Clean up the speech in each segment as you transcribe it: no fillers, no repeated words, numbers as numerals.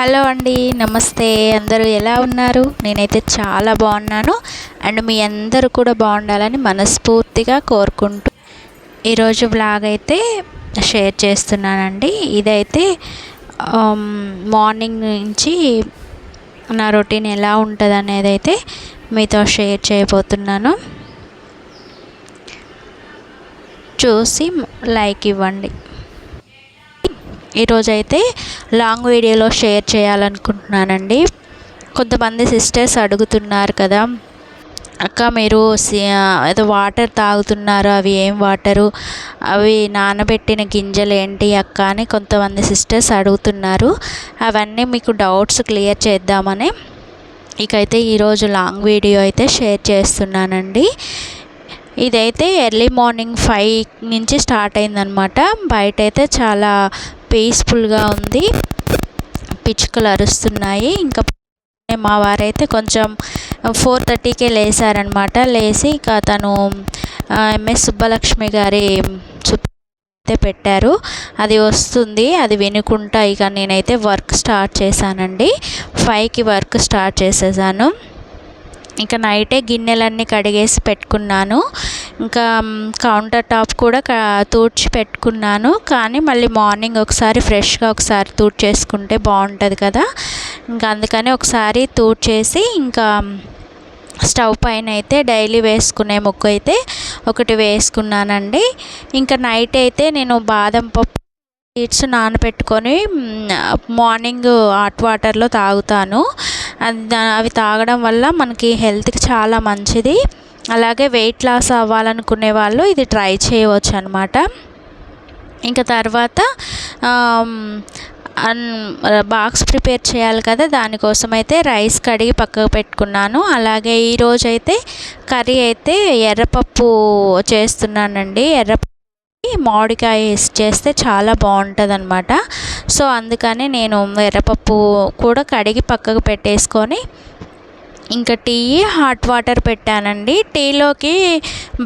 Hello అండి, నమస్తే. అందరూ ఎలా ఉన్నారు? నేనైతే చాలా బాగున్నాను. అండ్ మీ అందరూ కూడా బాగుండాలని మనస్ఫూర్తిగా కోరుకుంటూ ఈరోజు వ్లాగ్ అయితే షేర్ చేస్తున్నానండి. ఇదైతే మార్నింగ్ నుంచి నా రొటీన్ ఎలా ఉంటుంది అనేది అయితే మీతో షేర్ చేయబోతున్నాను. చూసి లైక్ ఇవ్వండి. ఈరోజైతే లాంగ్ వీడియోలో షేర్ చేయాలనుకుంటున్నానండి. కొంతమంది సిస్టర్స్ అడుగుతున్నారు కదా, అక్క మీరు ఏదో వాటర్ తాగుతున్నారు, అవి ఏం వాటరు, అవి నానబెట్టిన గింజలు ఏంటి అక్క అని కొంతమంది సిస్టర్స్ అడుగుతున్నారు. అవన్నీ మీకు డౌట్స్ క్లియర్ చేద్దామని ఇకైతే ఈరోజు లాంగ్ వీడియో అయితే షేర్ చేస్తున్నానండి. ఇదైతే ఎర్లీ మార్నింగ్ 5 నుంచి స్టార్ట్ అయిందనమాట. బయట అయితే చాలా పీస్ఫుల్గా ఉంది, పిచ్చుకలు అరుస్తున్నాయి. ఇంకా మా వారైతే కొంచెం 4:30కే లేసారనమాట. లేచి ఇక తను ఎంఎస్ సుబ్బలక్ష్మి గారి అయితే పెట్టారు, అది వస్తుంది, అది వినుకుంటా ఇక నేనైతే వర్క్ స్టార్ట్ చేశానండి. 5కి వర్క్ స్టార్ట్ చేసేసాను. ఇంకా నైటే గిన్నెలన్నీ కడిగేసి పెట్టుకున్నాను. ఇంకా కౌంటర్ టాప్ కూడా తూడ్చి పెట్టుకున్నాను. కానీ మళ్ళీ మార్నింగ్ ఒకసారి ఫ్రెష్గా ఒకసారి తూడ్చేసుకుంటే బాగుంటుంది కదా. ఇంకా అందుకని ఒకసారి తూడ్చేసి ఇంకా స్టవ్ పైన అయితే డైలీ వేసుకునే ముగ్గు అయితే ఒకటి వేసుకున్నానండి. ఇంకా నైట్ అయితే నేను బాదం పప్పు సీడ్స్ నానబెట్టుకొని మార్నింగ్ హాట్ వాటర్లో తాగుతాను. అవి తాగడం వల్ల మనకి హెల్త్కి చాలా మంచిది. అలాగే వెయిట్ లాస్ అవ్వాలనుకునే వాళ్ళు ఇది ట్రై చేయవచ్చు అనమాట. ఇంకా తర్వాత బాక్స్ ప్రిపేర్ చేయాలి కదా, దానికోసం అయితే రైస్ కడిగి పక్కకు పెట్టుకున్నాను. అలాగే ఈరోజైతే కర్రీ అయితే ఎర్రపప్పు చేస్తున్నానండి. మామిడికాయ వేసి చేస్తే చాలా బాగుంటుంది అనమాట. సో అందుకని నేను ఎర్రపప్పు కూడా కడిగి పక్కకు పెట్టేసుకొని ఇంకా టీ హాట్ వాటర్ పెట్టానండి. టీలోకి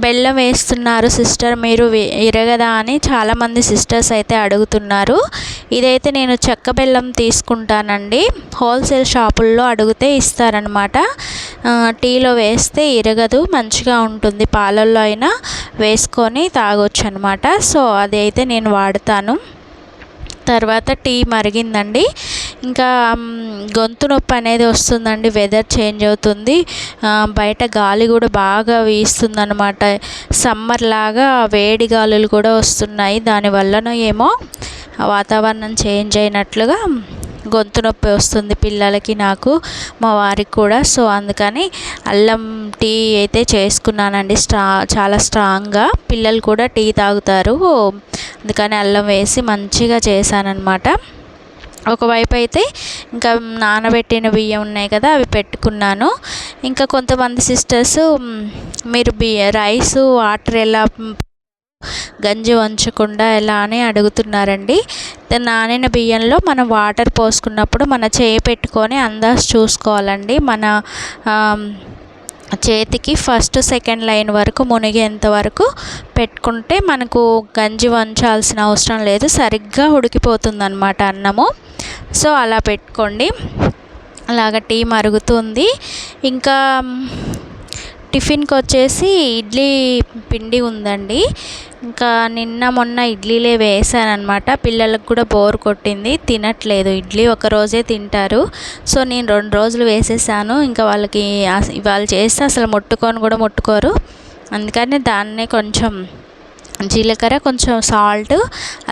బెల్లం వేస్తున్నారు సిస్టర్, మీరు ఇరగదా అని చాలామంది సిస్టర్స్ అయితే అడుగుతున్నారు. ఇదైతే నేను చెక్క బెల్లం తీసుకుంటానండి. హోల్సేల్ షాపుల్లో అడిగితే ఇస్తారనమాట. టీలో వేస్తే ఇరగదు, మంచిగా ఉంటుంది. పాలల్లో అయినా వేసుకొని తాగొచ్చు అనమాట. సో అది అయితే నేను వాడతాను. తర్వాత టీ మరిగిందండి. ఇంకా గొంతు నొప్పి అనేది వస్తుందండి, వెదర్ చేంజ్ అవుతుంది, బయట గాలి కూడా బాగా వీస్తుందన్నమాట. సమ్మర్ లాగా వేడి గాలులు కూడా వస్తున్నాయి. దానివల్లనో ఏమో వాతావరణం చేంజ్ అయినట్లుగా గొంతు నొప్పి వస్తుంది పిల్లలకి, నాకు, మా వారికి కూడా. సో అందుకని అల్లం టీ అయితే చేసుకున్నానండి. చాలా స్ట్రాంగ్గా పిల్లలు కూడా టీ తాగుతారు, అందుకని అల్లం వేసి మంచిగా చేశానన్నమాట. ఒకవైపు అయితే ఇంకా నానబెట్టిన బియ్యం ఉన్నాయి కదా, అవి పెట్టుకున్నాను. ఇంకా కొంతమంది సిస్టర్స్ మీరు రైస్ వాటర్ ఎలా గంజి వంచకుండా ఎలా అని అడుగుతున్నారండి. నానిన బియ్యంలో మనం వాటర్ పోసుకున్నప్పుడు మన చేయి పెట్టుకొని అందాజు చూసుకోవాలండి. మన చేతికి ఫస్ట్ సెకండ్ లైన్ వరకు మునిగేంత వరకు పెట్టుకుంటే మనకు గంజి వంచాల్సిన అవసరం లేదు, సరిగ్గా ఉడికిపోతుంది అన్నమాట అన్నము. సో అలా పెట్టుకోండి. అలాగ టీ మరుగుతుంది. ఇంకా టిఫిన్కి వచ్చేసి ఇడ్లీ పిండి ఉందండి. ఇంకా నిన్న మొన్న ఇడ్లీలే వేసానమాట. పిల్లలకు కూడా బోర్ కొట్టింది, తినట్లేదు ఇడ్లీ, ఒకరోజే తింటారు. సో నేను 2 రోజులు వేసేసాను. ఇంకా వాళ్ళకి వాళ్ళు చేస్తే అసలు ముట్టుకోరు. అందుకని దాన్నే కొంచెం జీలకర్ర, కొంచెం సాల్ట్,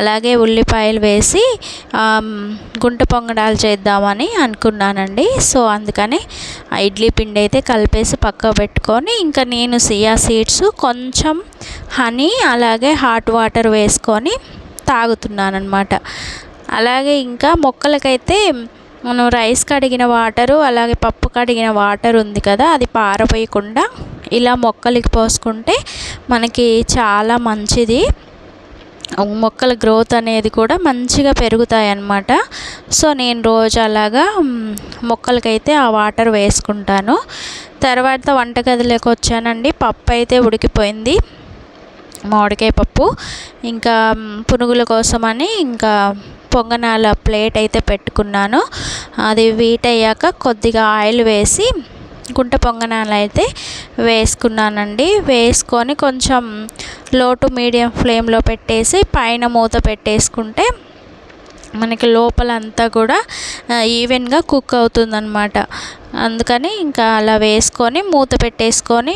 అలాగే ఉల్లిపాయలు వేసి గుంట పొంగడాలు చేద్దామని అనుకున్నానండి. సో అందుకని ఆ ఇడ్లీ పిండి అయితే కలిపేసి పక్క పెట్టుకొని ఇంకా నేను సియా సీడ్స్, కొంచెం హనీ, అలాగే హాట్ వాటర్ వేసుకొని తాగుతున్నాను అనమాట. అలాగే ఇంకా మొక్కలకైతే మనం రైస్ కడిగిన వాటరు, అలాగే పప్పు కడిగిన వాటర్ ఉంది కదా, అది పారపోయకుండా ఇలా మొక్కలకి పోసుకుంటే మనకి చాలా మంచిది. మొక్కల గ్రోత్ అనేది కూడా మంచిగా పెరుగుతాయి అన్నమాట. సో నేను రోజు అలాగా మొక్కలకైతే ఆ వాటర్ వేసుకుంటాను. తర్వాత వంటగదిలోకి వచ్చానండి. పప్పు అయితే ఉడికిపోయింది, మామిడికాయ పప్పు. ఇంకా పునుగుల కోసమని ఇంకా పొంగనాల ప్లేట్ అయితే పెట్టుకున్నాను. అది హీట్ అయ్యాక కొద్దిగా ఆయిల్ వేసి గుంట పొంగనాలు అయితే వేసుకున్నానండి. వేసుకొని కొంచెం లో టు మీడియం ఫ్లేమ్లో పెట్టేసి పైన మూత పెట్టేసుకుంటే మనకి లోపలంతా కూడా ఈవెన్గా కుక్ అవుతుందన్నమాట. అందుకని ఇంకా అలా వేసుకొని మూత పెట్టేసుకొని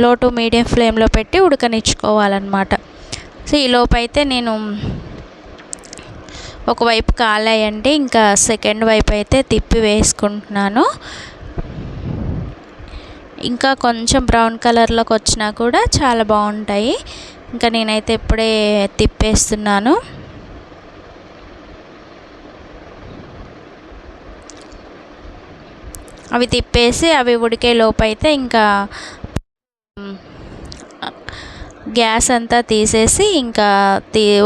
లో టు మీడియం ఫ్లేమ్లో పెట్టి ఉడకనిచ్చుకోవాలన్నమాట. సో ఈ లోపైతే నేను ఒకవైపు కాలాయండి, ఇంకా సెకండ్ వైపు అయితే తిప్పి వేసుకుంటున్నాను. ఇంకా కొంచెం బ్రౌన్ కలర్లోకి వచ్చినా కూడా చాలా బాగుంటాయి. ఇంకా నేనైతే ఇప్పుడే తిప్పేస్తున్నాను. అవి తిప్పేసి అవి ఉడికే లోపైతే ఇంకా గ్యాస్ అంతా తీసేసి ఇంకా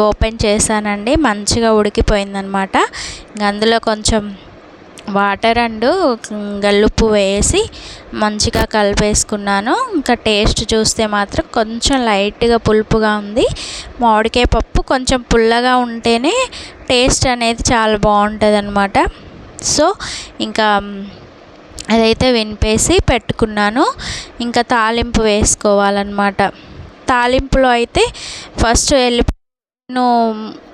ఓపెన్ చేశానండి. మంచిగా ఉడికిపోయిందనమాట. ఇంకా అందులో కొంచెం వాటర్ అండ్ గల్లుప్పు వేసి మంచిగా కలిపేసుకున్నాను. ఇంకా టేస్ట్ చూస్తే మాత్రం కొంచెం లైట్గా పులుపుగా ఉంది. మామిడికాయ పప్పు కొంచెం పుల్లగా ఉంటేనే టేస్ట్ అనేది చాలా బాగుంటుంది అన్నమాట. సో ఇంకా అదైతే వినిపేసి పెట్టుకున్నాను. ఇంకా తాలింపు వేసుకోవాలన్నమాట. తాలింపులో అయితే ఫస్ట్ నేను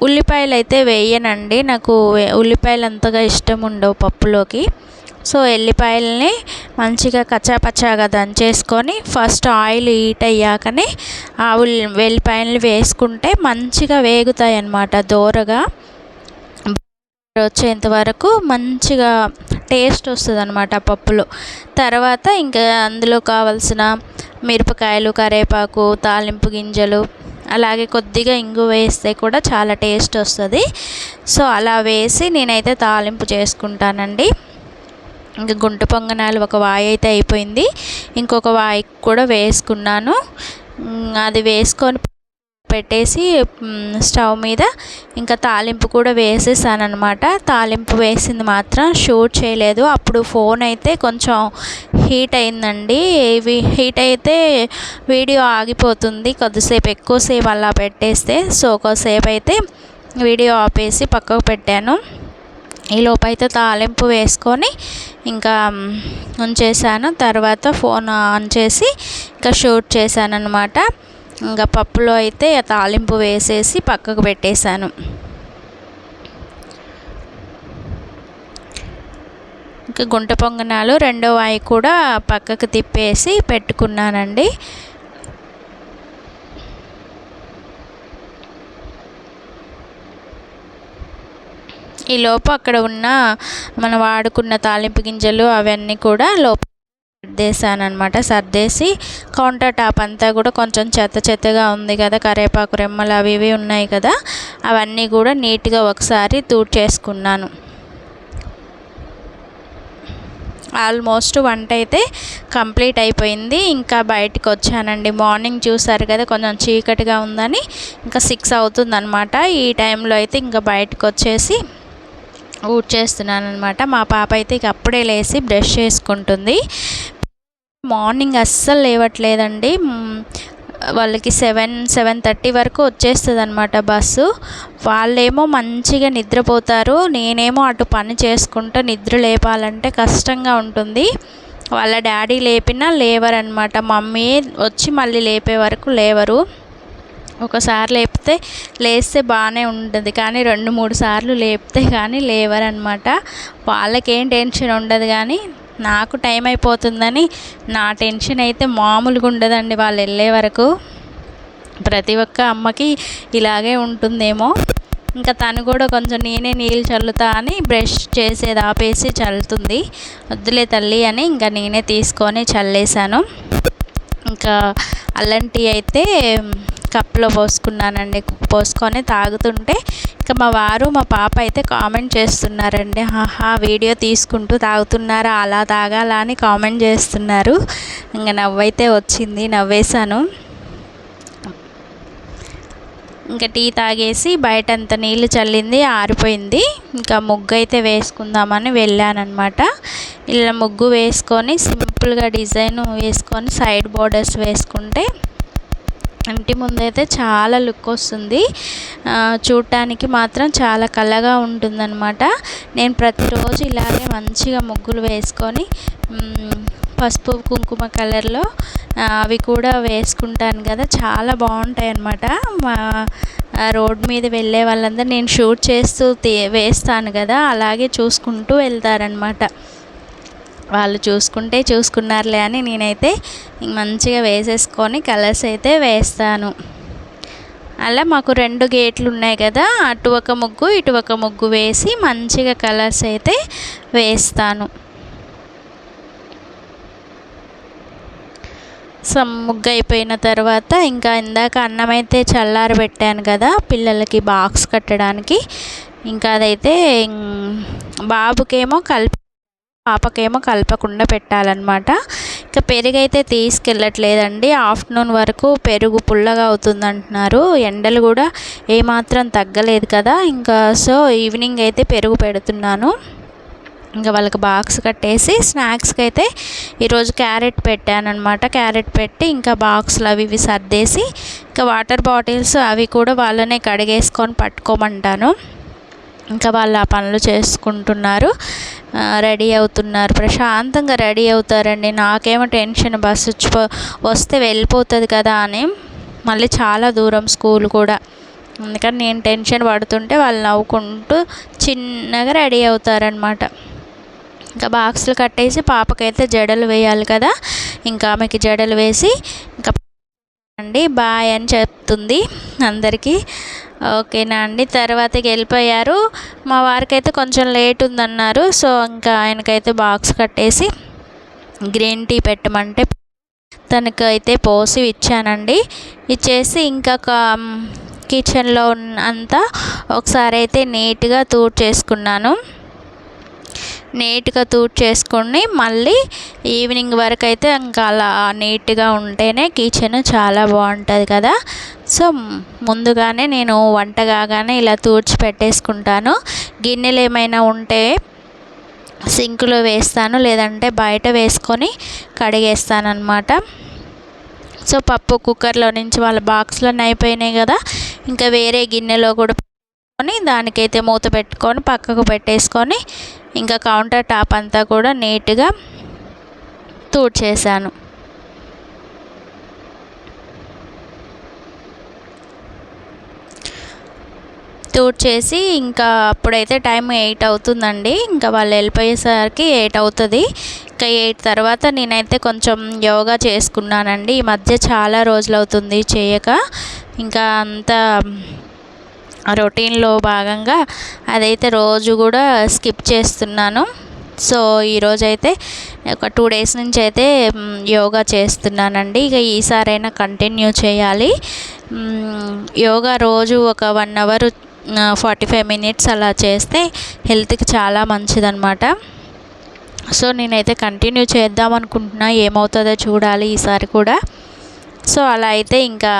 ఉల్లిపాయలు అయితే వేయనండి. నాకు ఉల్లిపాయలు అంతగా ఇష్టం ఉండవు పప్పులోకి. సో ఎల్లిపాయలని మంచిగా కచ్చాపచ్చాగా దంచేసుకొని ఫస్ట్ ఆయిల్ హీట్ అయ్యాకనే ఆ వెల్లిపాయలు వేసుకుంటే మంచిగా వేగుతాయి అన్నమాట. దోరగా వచ్చేంత వరకు మంచిగా టేస్ట్ వస్తుంది అన్నమాట పప్పులో. తర్వాత ఇంకా అందులో కావాల్సిన మిరపకాయలు, కరివేపాకు, తాలింపు గింజలు, అలాగే కొద్దిగా ఇంగు వేస్తే కూడా చాలా టేస్ట్ వస్తుంది. సో అలా వేసి నేనైతే తాలింపు చేసుకుంటానండి. ఇంకా గుంట పొంగనాలు ఒక వాయి అయితే అయిపోయింది. ఇంకొక వాయి కూడా వేసుకున్నాను. అది వేసుకొని పెట్టేసి స్టవ్ మీద ఇంకా తాలింపు కూడా వేసేసాను అనమాట. తాలింపు వేసింది మాత్రం షూట్ చేయలేదు. అప్పుడు ఫోన్ అయితే కొంచెం హీట్ అయిందండి. ఇవి హీట్ అయితే వీడియో ఆగిపోతుంది కొద్దిసేపు, ఎక్కువసేపు అలా పెట్టేస్తే. సో ఒకసేపు అయితే వీడియో ఆపేసి పక్కకు పెట్టాను. ఈ లోపైతే తాలింపు వేసుకొని ఇంకా ఉంచేసాను. తర్వాత ఫోన్ ఆన్ చేసి ఇంకా షూట్ చేశాను అనమాట. ఇంకా పప్పులో అయితే తాలింపు వేసేసి పక్కకు పెట్టేశాను. ఇంకా గుంట పొంగనాలు రెండో వాయి కూడా పక్కకు తిప్పేసి పెట్టుకున్నానండి. ఈ లోపు అక్కడ ఉన్న మనం వాడుకున్న తాలింపు గింజలు అవన్నీ కూడా సర్దేశాను అనమాట. సర్దేసి కౌంటర్ టాప్ అంతా కూడా కొంచెం చెత్తగా ఉంది కదా, కరివేపాకు రెమ్మలు అవి ఇవి ఉన్నాయి కదా, అవన్నీ కూడా నీట్గా ఒకసారి తూడ్చేసుకున్నాను. ఆల్మోస్ట్ వంట అయితే కంప్లీట్ అయిపోయింది. ఇంకా బయటికి వచ్చానండి. మార్నింగ్ చూసారు కదా కొంచెం చీకటిగా ఉందని, ఇంకా 6 అవుతుందన్నమాట. ఈ టైంలో అయితే ఇంకా బయటకు వచ్చేసి ఊడ్చేస్తున్నాను అనమాట. మా పాప అయితే ఇక అప్పుడే లేచి బ్రష్ చేసుకుంటుంది. మార్నింగ్ అస్సలు లేవట్లేదండి. వాళ్ళకి 7:30 వరకు వచ్చేస్తుంది అనమాట బస్సు. వాళ్ళేమో మంచిగా నిద్రపోతారు, నేనేమో అటు పని చేసుకుంటూ నిద్ర లేపాలంటే కష్టంగా ఉంటుంది. వాళ్ళ డాడీ లేపినా లేవరనమాట. మమ్మీ వచ్చి మళ్ళీ లేపే వరకు లేవరు. ఒకసారి లేస్తే బాగానే ఉంటుంది, కానీ 2-3 సార్లు లేపితే కానీ లేవరనమాట. వాళ్ళకేం టెన్షన్ ఉండదు, కానీ నాకు టైం అయిపోతుందని నా టెన్షన్ అయితే మామూలుగా ఉండదండి వాళ్ళు వెళ్ళే వరకు. ప్రతి ఒక్క అమ్మకి ఇలాగే ఉంటుందేమో. ఇంకా తను కూడా కొంచెం నేనే నీళ్ళు చల్లుతా అని బ్రష్ చేసేది ఆపేసి చల్లుతుంది. వద్దులే తల్లి అని ఇంకా నేనే తీసుకొని చల్లేసాను. ఇంకా అల్లం టీ అయితే కప్లో పోసుకున్నానండి. పోసుకొని తాగుతుంటే ఇంకా మా వారు మా పాప అయితే కామెంట్ చేస్తున్నారండి, ఆహా వీడియో తీసుకుంటూ తాగుతున్నారా, అలా తాగాలా అని కామెంట్ చేస్తున్నారు. ఇంకా నవ్వైతే వచ్చింది, నవ్వేశాను. ఇంకా టీ తాగేసి బయట అంత నీళ్ళు చల్లింది, ఆరిపోయింది. ఇంకా ముగ్గు అయితే వేసుకుందామని వెళ్ళానమాట. ఇలా ముగ్గు వేసుకొని సింపుల్గా డిజైన్ వేసుకొని సైడ్ బోర్డర్స్ వేసుకుంటే ఇంటి ముందైతే చాలా లుక్ వస్తుంది. చూడటానికి మాత్రం చాలా కళగా ఉంటుందన్నమాట. నేను ప్రతిరోజు ఇలాగే మంచిగా ముగ్గులు వేసుకొని పసుపు కుంకుమ కలర్లో అవి కూడా వేసుకుంటాను కదా, చాలా బాగుంటాయి అన్నమాట. మా రోడ్ మీద వెళ్ళే వాళ్ళందరూ నేను షూట్ చేస్తూ వేస్తాను కదా, అలాగే చూసుకుంటూ వెళ్తారనమాట. వాళ్ళు చూసుకున్నారులే అని నేనైతే మంచిగా వేసేసుకొని కలర్స్ అయితే వేస్తాను. అలా మాకు 2 గేట్లు ఉన్నాయి కదా, అటు ఒక ముగ్గు ఇటు ఒక ముగ్గు వేసి మంచిగా కలర్స్ అయితే వేస్తాను. ముగ్గు అయిపోయిన తర్వాత ఇంకా ఇందాక అన్నం అయితే చల్లారబెట్టాను కదా పిల్లలకి బాక్స్ కట్టడానికి. ఇంకా అదైతే బాబుకేమో పాపకేమో కలపకుండా పెట్టాలన్నమాట. ఇంకా పెరుగు అయితే తీసుకెళ్ళట్లేదండి. ఆఫ్టర్నూన్ వరకు పెరుగు పుల్లగా అవుతుంది అంటున్నారు. ఎండలు కూడా ఏమాత్రం తగ్గలేదు కదా, ఇంకా సో ఈవినింగ్ అయితే పెరుగు పెడుతున్నాను. ఇంకా వాళ్ళకి బాక్స్ కట్టేసి స్నాక్స్కి అయితే ఈరోజు క్యారెట్ పెట్టాను అనమాట. క్యారెట్ పెట్టి ఇంకా బాక్స్లు అవి ఇవి సర్దేసి ఇంకా వాటర్ బాటిల్స్ అవి కూడా వాళ్ళనే కడిగేసుకొని పట్టుకోమంటాను. ఇంకా వాళ్ళు ఆ పనులు చేసుకుంటున్నారు, రెడీ అవుతున్నారు. ప్రశాంతంగా రెడీ అవుతారండి. నాకేమో టెన్షన్, బస్సు వస్తే వెళ్ళిపోతుంది కదా అని. మళ్ళీ చాలా దూరం స్కూల్ కూడా, అందుకని నేను టెన్షన్ పడుతుంటే వాళ్ళు నవ్వుకుంటూ చిన్నగా రెడీ అవుతారనమాట. ఇంకా బాక్సులు కట్టేసి పాపకైతే జడలు వేయాలి కదా, ఇంకా ఆమెకి జడలు వేసి ఇంకా అండి బాయ్ అని చెప్తుంది అందరికీ. ఓకేనా అండి. తర్వాతకి వెళ్ళిపోయారు. మా వారికి అయితే కొంచెం లేట్ ఉందన్నారు. సో ఇంకా ఆయనకైతే బాక్స్ కట్టేసి గ్రీన్ టీ పెట్టమంటే తనకైతే పోసి ఇచ్చానండి. ఇచ్చేసి ఇంకా కిచెన్లో అంతా ఒకసారి అయితే నీట్గా చేసుకున్నాను. నీట్గా చేసుకొని మళ్ళీ ఈవినింగ్ వరకు అయితే ఇంకా అలా నీట్గా ఉంటేనే కిచెన్ చాలా బాగుంటుంది కదా. సో ముందుగానే నేను వంట కాగానే ఇలా పెట్టేసుకుంటాను. గిన్నెలు ఏమైనా ఉంటే సింకులో వేస్తాను, లేదంటే బయట వేసుకొని కడిగేస్తాను అన్నమాట. సో పప్పు కుక్కర్లో నుంచి వాళ్ళ బాక్స్లోనే అయిపోయినాయి కదా, ఇంకా వేరే గిన్నెలో కూడా దానికైతే మూత పెట్టుకొని పక్కకు పెట్టేసుకొని ఇంకా కౌంటర్ టాప్ అంతా కూడా నీట్గా చేశాను. చేసి ఇంకా అప్పుడైతే టైం 8 అవుతుందండి. ఇంకా వాళ్ళు వెళ్ళిపోయేసరికి 8 అవుతుంది. ఇంకా 8 తర్వాత నేనైతే కొంచెం యోగా చేసుకున్నానండి. ఈ మధ్య చాలా రోజులు అవుతుంది చేయక, ఇంకా అంతా రొటీన్లో భాగంగా అదైతే రోజు కూడా స్కిప్ చేస్తున్నాను. సో ఈరోజైతే ఒక 2 డేస్ నుంచి అయితే యోగా చేస్తున్నానండి. ఇక ఈసారైనా కంటిన్యూ చేయాలి. యోగా రోజు ఒక 1 అవర్ 45 మినిట్స్ అలా చేస్తే హెల్త్కి చాలా మంచిదన్నమాట. సో నేనైతే కంటిన్యూ చేద్దాం అనుకుంటున్నా, ఏమవుతుందో చూడాలి ఈసారి కూడా. సో అలా అయితే ఇంకా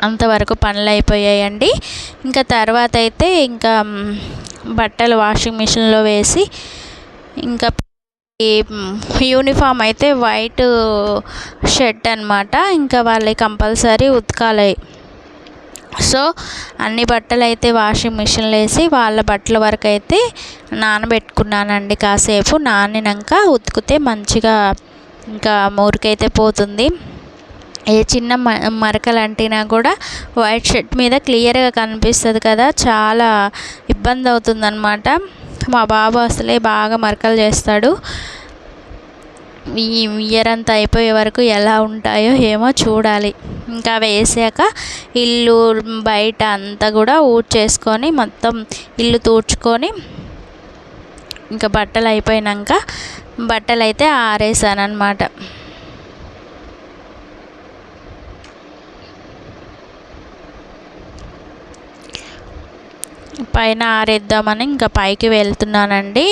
అంతవరకు పనులు అయిపోయాయండి. ఇంకా తర్వాత అయితే ఇంకా బట్టలు వాషింగ్ మిషన్లో వేసి ఇంకా యూనిఫామ్ అయితే వైట్ షర్ట్ అనమాట, ఇంకా వాళ్ళకి కంపల్సరీ ఉతకాలి. సో అన్ని బట్టలు అయితే వాషింగ్ మిషన్లో వేసి వాళ్ళ బట్టల వరకు అయితే నానబెట్టుకున్నానండి. కాసేపు నానినాక ఉతికితే మంచిగా ఇంకా మురికైతే పోతుంది. ఏ చిన్న మరకలు అంటినా కూడా వైట్ షర్ట్ మీద క్లియర్గా కనిపిస్తుంది కదా, చాలా ఇబ్బంది అవుతుందన్నమాట. మా బాబు అసలే బాగా మరకలు చేస్తాడు. ఈ ఇయర్ అంతా అయిపోయే వరకు ఎలా ఉంటాయో ఏమో చూడాలి. ఇంకా వేసాక ఇల్లు బయట అంతా కూడా ఊడ్చేసుకొని మొత్తం ఇల్లు తూడ్చుకొని ఇంకా బట్టలు అయిపోయినాక బట్టలు అయితే ఆరేసాను అన్నమాట. పైన ఆరేద్దామని ఇంకా పైకి వెళ్తున్నానండి.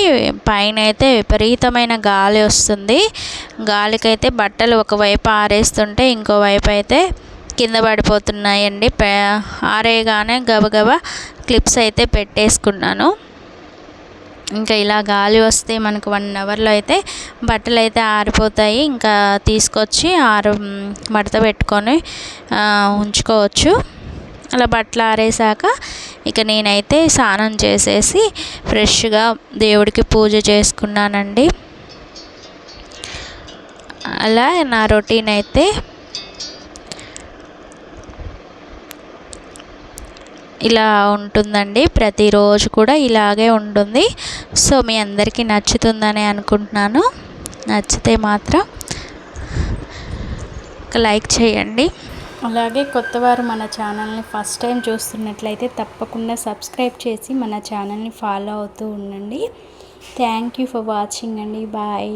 పైన అయితే విపరీతమైన గాలి వస్తుంది. గాలికైతే బట్టలు ఒకవైపు ఆరేస్తుంటే ఇంకోవైపు అయితే కింద పడిపోతున్నాయండి. ఆరేయగానే గబగబా క్లిప్స్ అయితే పెట్టేసుకున్నాను. ఇంకా ఇలా గాలి వస్తే మనకు 1 అవర్లో అయితే బట్టలు అయితే ఆరిపోతాయి. ఇంకా తీసుకొచ్చి మడత పెట్టుకొని ఉంచుకోవచ్చు. అలా బట్టలు ఆరేసాక ఇక నేనైతే స్నానం చేసేసి ఫ్రెష్గా దేవుడికి పూజ చేసుకున్నానండి. అలా నా రొటీన్ అయితే ఇలా ఉంటుందండి. ప్రతిరోజు కూడా ఇలాగే ఉంటుంది. సో మీ అందరికీ నచ్చుతుందని అనుకుంటున్నాను. నచ్చితే మాత్రం ఒక లైక్ చేయండి. అలాగే కొత్తవారు మన ఛానల్ని ఫస్ట్ టైం చూస్తున్నట్లయితే తప్పకుండా సబ్స్క్రైబ్ చేసి మన ఛానల్ని ఫాలో అవుతూ ఉండండి. థ్యాంక్ యూ ఫర్ వాచింగ్ అండి. బాయ్.